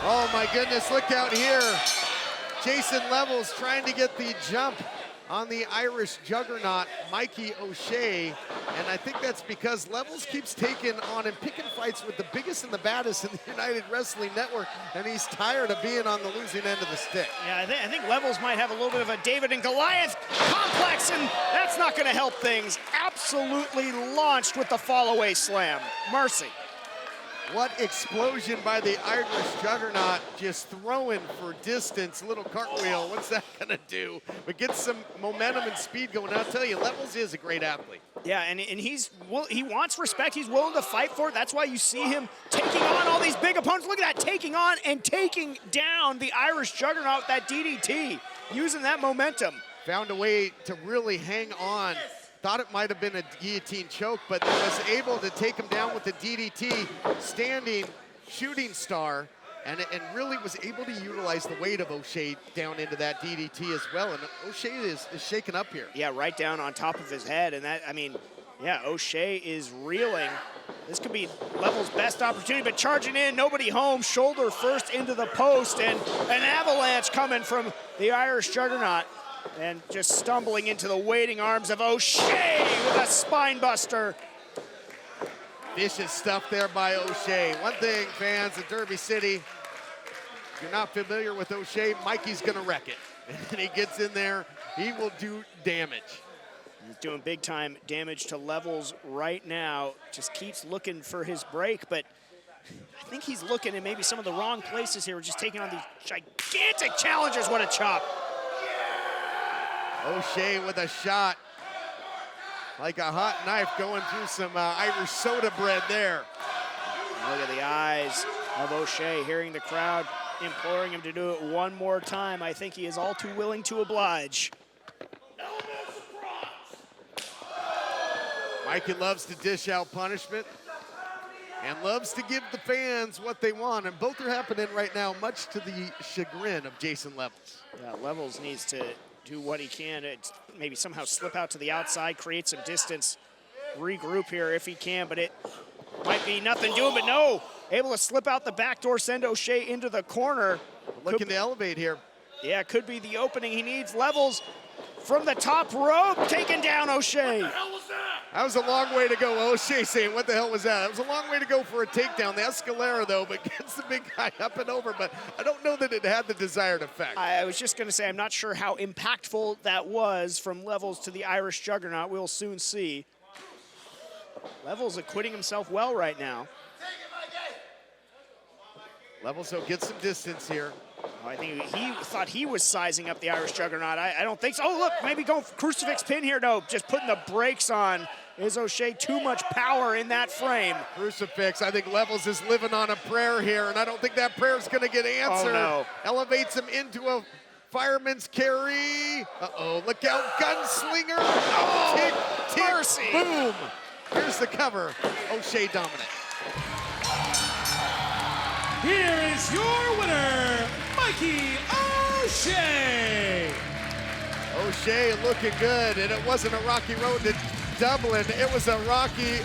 Oh my goodness, look out here. Jason Levels trying to get the jump on the Irish juggernaut, Mikey O'Shea. And I think that's because Levels keeps taking on and picking fights with the biggest and the baddest in the United Wrestling Network, and he's tired of being on the losing end of the stick. Yeah, I think Levels might have a little bit of a David and Goliath complex, and that's not gonna help things. Absolutely launched with the fall-away slam. Mercy. What explosion by the Irish juggernaut, just throwing for distance, little cartwheel. What's that gonna do? But get some momentum and speed going. I'll tell you, Levels is a great athlete. Yeah, and he wants respect. He's willing to fight for it. That's why you see him taking on all these big opponents. Look at that, taking on and taking down the Irish juggernaut with that DDT, using that momentum. Found a way to really hang on. Thought it might have been a guillotine choke, but was able to take him down with the DDT, standing shooting star, and really was able to utilize the weight of O'Shea down into that DDT as well. And O'Shea is shaken up here. Yeah, right down on top of his head. And that, I mean, yeah, O'Shea is reeling. This could be Levels' best opportunity, but charging in, nobody home, shoulder first into the post, and an avalanche coming from the Irish juggernaut. And just stumbling into the waiting arms of O'Shea with a spine buster. Vicious stuff there by O'Shea. One thing, fans of Derby City, if you're not familiar with O'Shea, Mikey's gonna wreck it. And he gets in there, he will do damage. He's doing big time damage to Levels right now. Just keeps looking for his break, but I think he's looking in maybe some of the wrong places here. We're just taking on these gigantic challenges. What a chop. O'Shea with a shot, like a hot knife going through some Irish soda bread there. Look at the eyes of O'Shea, hearing the crowd imploring him to do it one more time. I think he is all too willing to oblige. Mikey loves to dish out punishment and loves to give the fans what they want, and both are happening right now, much to the chagrin of Jason Levels. Yeah, Levels needs to do what he can to maybe somehow slip out to the outside, create some distance, regroup here if he can, but it might be nothing doing, but no, able to slip out the back door, send O'Shea into the corner. Looking to elevate here. Yeah, could be the opening he needs. Levels from the top rope, taking down O'Shea. What the hell was that? That was a long way to go. O'Shea saying, what the hell was that? It was a long way to go for a takedown. The Escalera, though, but gets the big guy up and over, but I don't know that it had the desired effect. I was just going to say, I'm not sure how impactful that was from Levels to the Irish juggernaut. We'll soon see. Levels acquitting himself well right now. Levels, so get some distance here. Oh, I think he thought he was sizing up the Irish juggernaut. I don't think so. Oh, look, maybe going for crucifix pin here. No, just putting the brakes on. Is O'Shea too much power in that frame? Crucifix, I think Levels is living on a prayer here, and I don't think that prayer is going to get answered. Oh, no. Elevates him into a fireman's carry. Uh-oh, look out, gunslinger. Oh, tick, mercy. Boom. Here's the cover. O'Shea dominant. Here is your winner, Mikey O'Shea. O'Shea looking good, and it wasn't a rocky road to Dublin. It was a rocky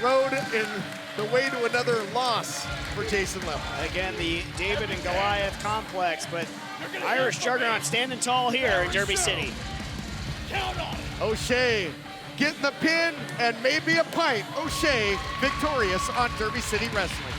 road in the way to another loss for Jason Levels. Again, the David and Goliath complex, but Irish juggernaut standing tall here in Derby City. Count on it. O'Shea getting the pin and maybe a pint. O'Shea victorious on Derby City Wrestling.